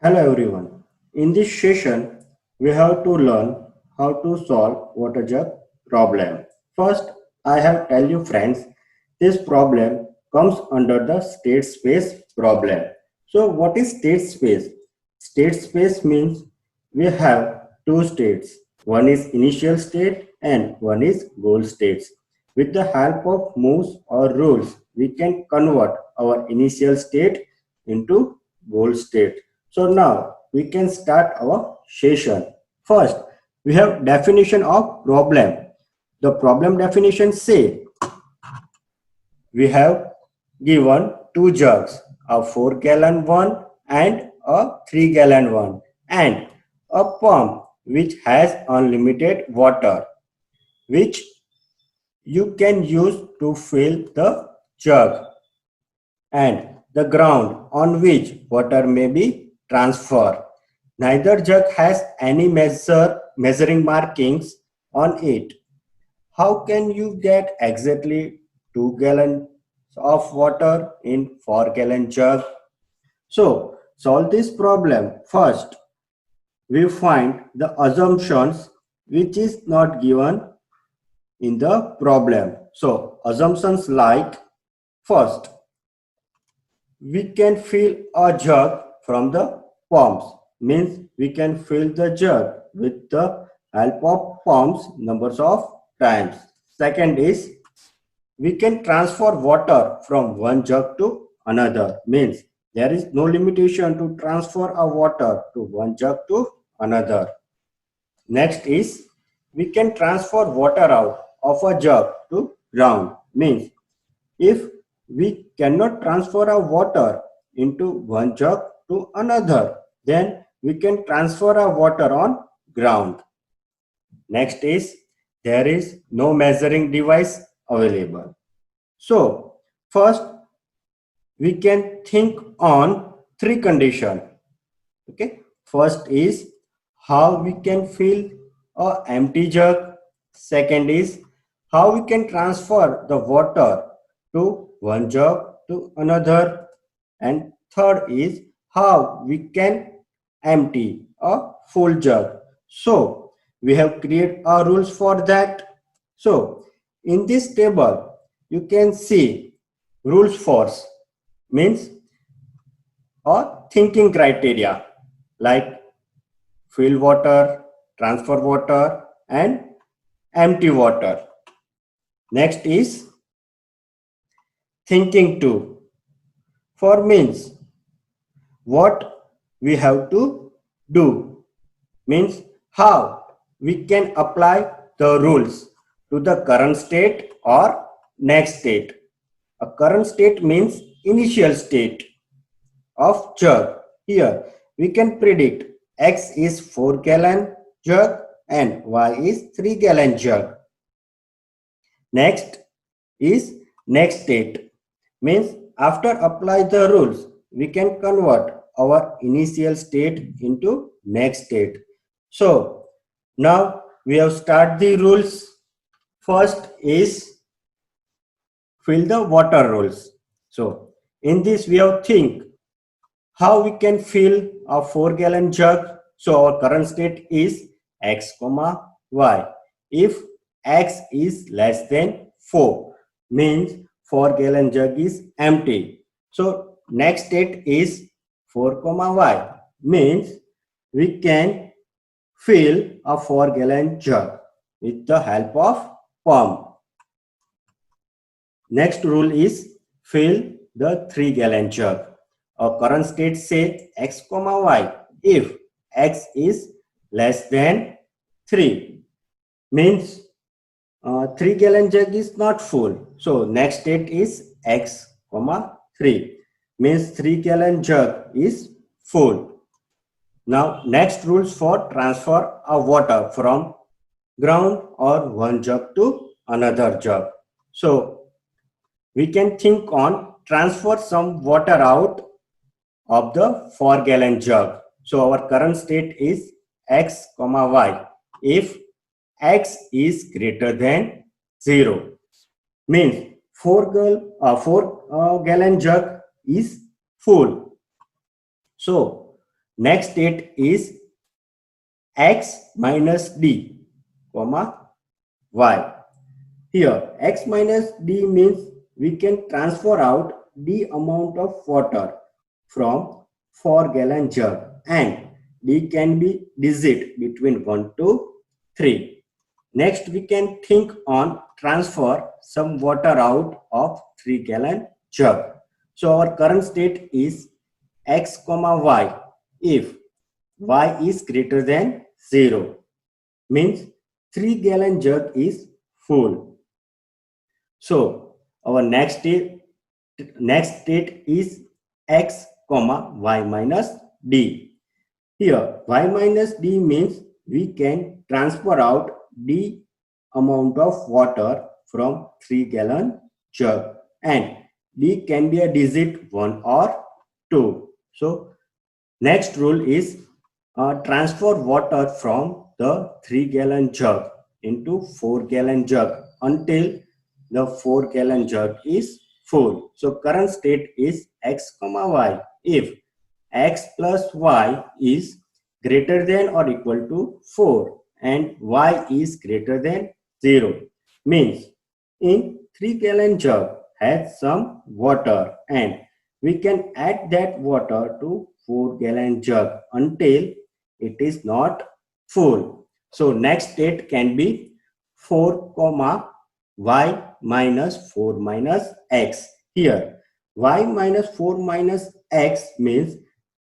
Hello everyone. In this session, we have to learn how to solve water jug problem. First, I have tell you friends, this problem comes under the state space problem. So what is state space? State space means we have two states. One is initial state and one is goal states. With the help of moves or rules, we can convert our initial state into goal state. So now we can start our session. First, we have definition of problem. The problem definition say we have given two jugs, a 4-gallon one and a 3-gallon one, and a pump which has unlimited water, which you can use to fill the jug, and the ground on which water may be transferred. Neither jug has any measuring markings on it. How can you get exactly 2 gallons of water in 4-gallon jug? So, solve this problem. First, we find the assumptions which is not given in the problem. So, assumptions like first, we can fill a jug from the pumps, means we can fill the jug with the help of pumps numbers of times. Second is we can transfer water from one jug to another, means there is no limitation to transfer a water to one jug to another. Next is we can transfer water out of a jug to ground, means if we cannot transfer our water into one jug to another, then we can transfer our water on ground. Next is there is no measuring device available. So first we can think on three conditions. Okay. First is how we can fill a empty jug. Second is how we can transfer the water to one jug to another. And third is how we can empty a full jug. So we have created our rules for that. So in this table, you can see rules force means or thinking criteria like fill water, transfer water, and empty water. Next is thinking to for means what we have to do, means how we can apply the rules to the current state or next state. A current state means initial state of jug. Here we can predict X is 4-gallon jug and Y is 3-gallon jug. Next is next state, means after apply the rules we can convert our initial state into next state. So now we have start the rules. First is fill the water rules. So in this we have think how we can fill a 4-gallon jug. So our current state is X comma Y. If X is less than 4, means 4-gallon jug is empty. So next state is 4 comma Y, means we can fill a 4-gallon jug with the help of pump. Next rule is fill the 3-gallon jug. Our current state say X comma Y. If X is less than 3, means 3-gallon jug is not full. So next state is X comma 3, means 3-gallon jug is full. Now next rules for transfer of water from ground or one jug to another jug. So we can think on transfer some water out of the 4-gallon jug. So our current state is X comma Y. If X is greater than 0, means 4 gallon jug is full. So Next state is x minus d, comma y. Here, x minus d means we can transfer out the amount of water from 4-gallon jug, and d can be digit between 1 to 3. Next, we can think on transfer some water out of 3-gallon jug. So our current state is x comma y. If y is greater than 0, means 3-gallon jug is full. So our next state is x comma y minus d. Here y minus d means we can transfer out the amount of water from 3-gallon jug, and d can be a digit 1 or 2. So next rule is transfer water from the 3-gallon jug into 4-gallon jug until the 4-gallon jug is full. So current state is x comma y. If x plus y is greater than or equal to 4 and y is greater than 0, means in 3-gallon jug has some water, and we can add that water to 4-gallon jug until it is not full. So next state can be 4 comma y minus 4 minus x. Here y minus 4 minus x means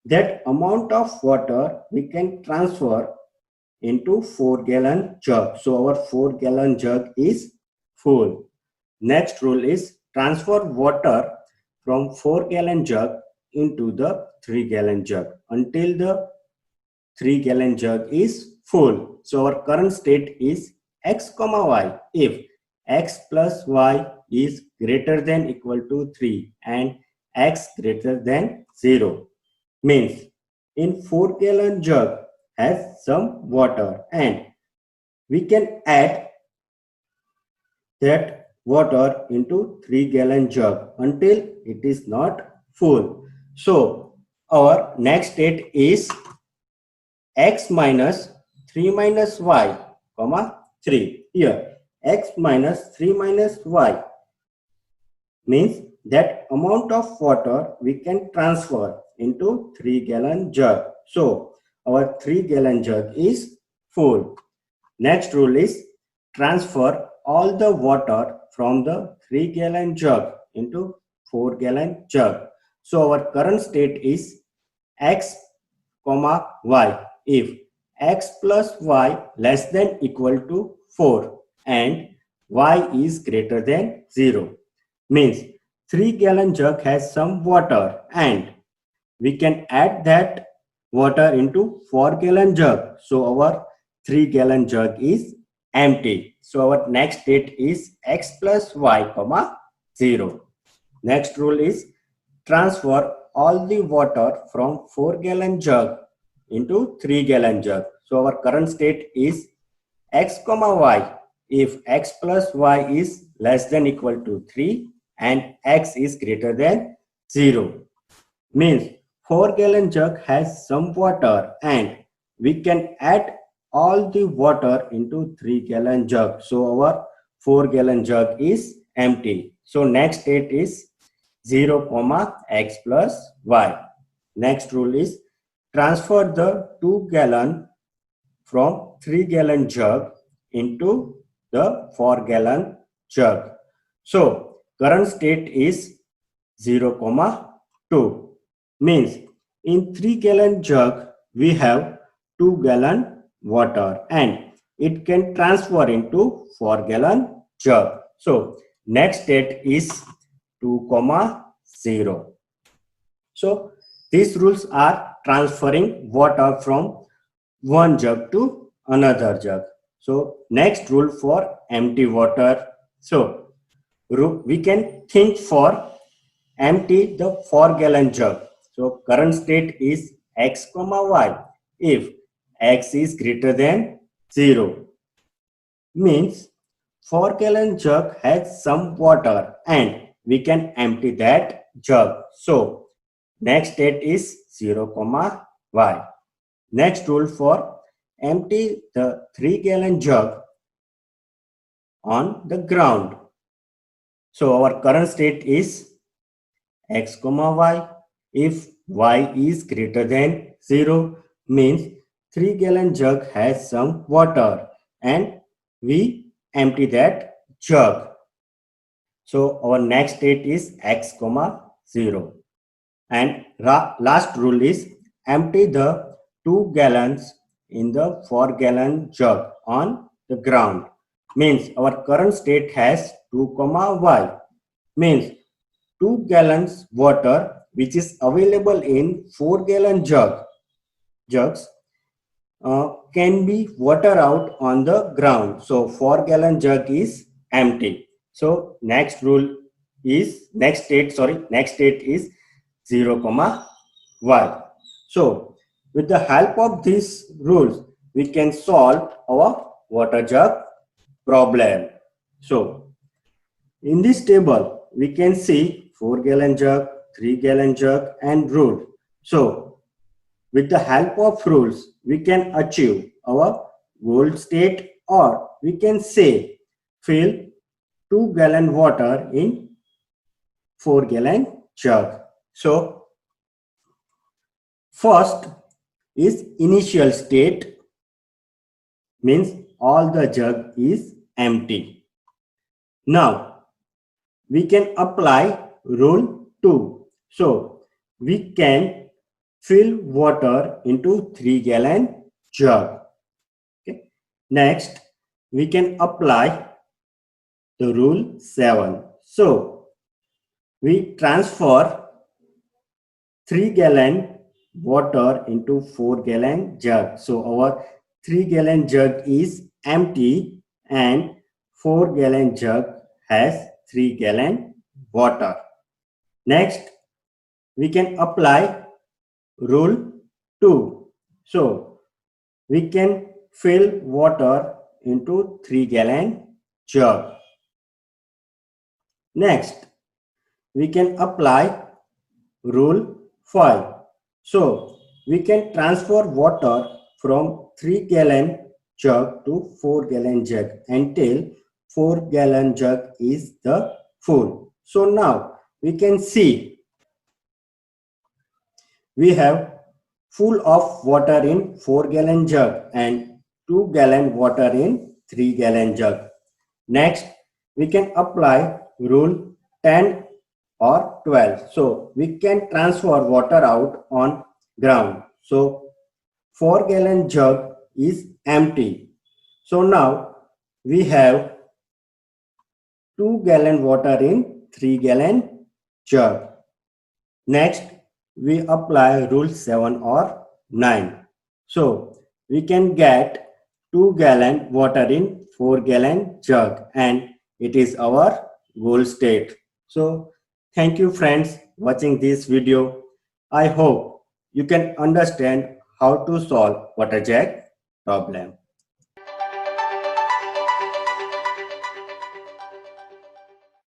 that amount of water we can transfer into 4-gallon jug. So our 4-gallon jug is full. Next rule is transfer water from 4-gallon jug into the 3-gallon jug until the 3-gallon jug is full. So our current state is x comma y. If x plus y is greater than equal to 3 and x greater than 0, means in 4-gallon jug has some water, and we can add that water into 3-gallon jug until it is not full. So our next state is x minus 3 minus y, comma 3. Here x minus 3 minus y means that amount of water we can transfer into 3-gallon jug. So our 3-gallon jug is full. Next rule is transfer all the water from the 3-gallon jug into 4-gallon jug. So our current state is x comma y. If x plus y less than equal to 4 and y is greater than 0, means 3-gallon jug has some water, and we can add that water into 4-gallon jug. So our 3-gallon jug is empty. So our next state is x plus y comma 0. Next rule is transfer all the water from 4-gallon jug into 3-gallon jug. So our current state is x comma y. If x plus y is less than equal to 3 and x is greater than 0, means 4-gallon jug has some water, and we can add all the water into 3-gallon jug. So our 4-gallon jug is empty. So next state is 0 comma x plus y. Next rule is transfer the 2-gallon from 3-gallon jug into the 4-gallon jug. So current state is 0 comma 2, means in 3-gallon jug we have 2-gallon water, and it can transfer into 4-gallon jug. So next state is 2 comma 0. So these rules are transferring water from one jug to another jug. So next rule for empty water. So we can think for empty the 4-gallon jug. So current state is x comma y. If x is greater than 0, means 4-gallon jug has some water, and we can empty that jug. So next state is 0 comma y. Next rule for empty the 3-gallon jug on the ground. So our current state is x comma y. If y is greater than 0 means 3-gallon jug has some water and we empty that jug. So our next state is x comma 0. And last rule is empty the 2 gallons in the 4-gallon jug on the ground. Means our current state has 2 comma y. Means 2 gallons water which is available in 4-gallon jugs can be water out on the ground. So 4-gallon jug is empty. So next state is 0 comma y. So with the help of these rules we can solve our water jug problem. So in this table we can see 4-gallon jug, 3-gallon jug and rule. So with the help of rules we can achieve our goal state, or we can say fill 2-gallon water in 4-gallon jug. So first is initial state, means all the jug is empty. Now we can apply rule 2. So we can fill water into 3-gallon jug. Okay. Next we can apply the rule 7. So we transfer 3-gallon water into 4-gallon jug. So our 3-gallon jug is empty and 4-gallon jug has 3-gallon water. Next we can apply rule 2. So we can fill water into 3-gallon jug. Next we can apply rule 5. So we can transfer water from 3-gallon jug to 4-gallon jug until 4-gallon jug is the full. So now we can see we have full of water in 4-gallon jug and 2-gallon water in 3-gallon jug. Next we can apply rule 10 or 12. So we can transfer water out on ground. So 4-gallon jug is empty. So now we have 2-gallon water in 3-gallon jug. Next we apply rule 7 or 9. So we can get 2-gallon water in 4-gallon jug and it is our goal state. So thank you friends watching this video. I hope you can understand how to solve water jug problem.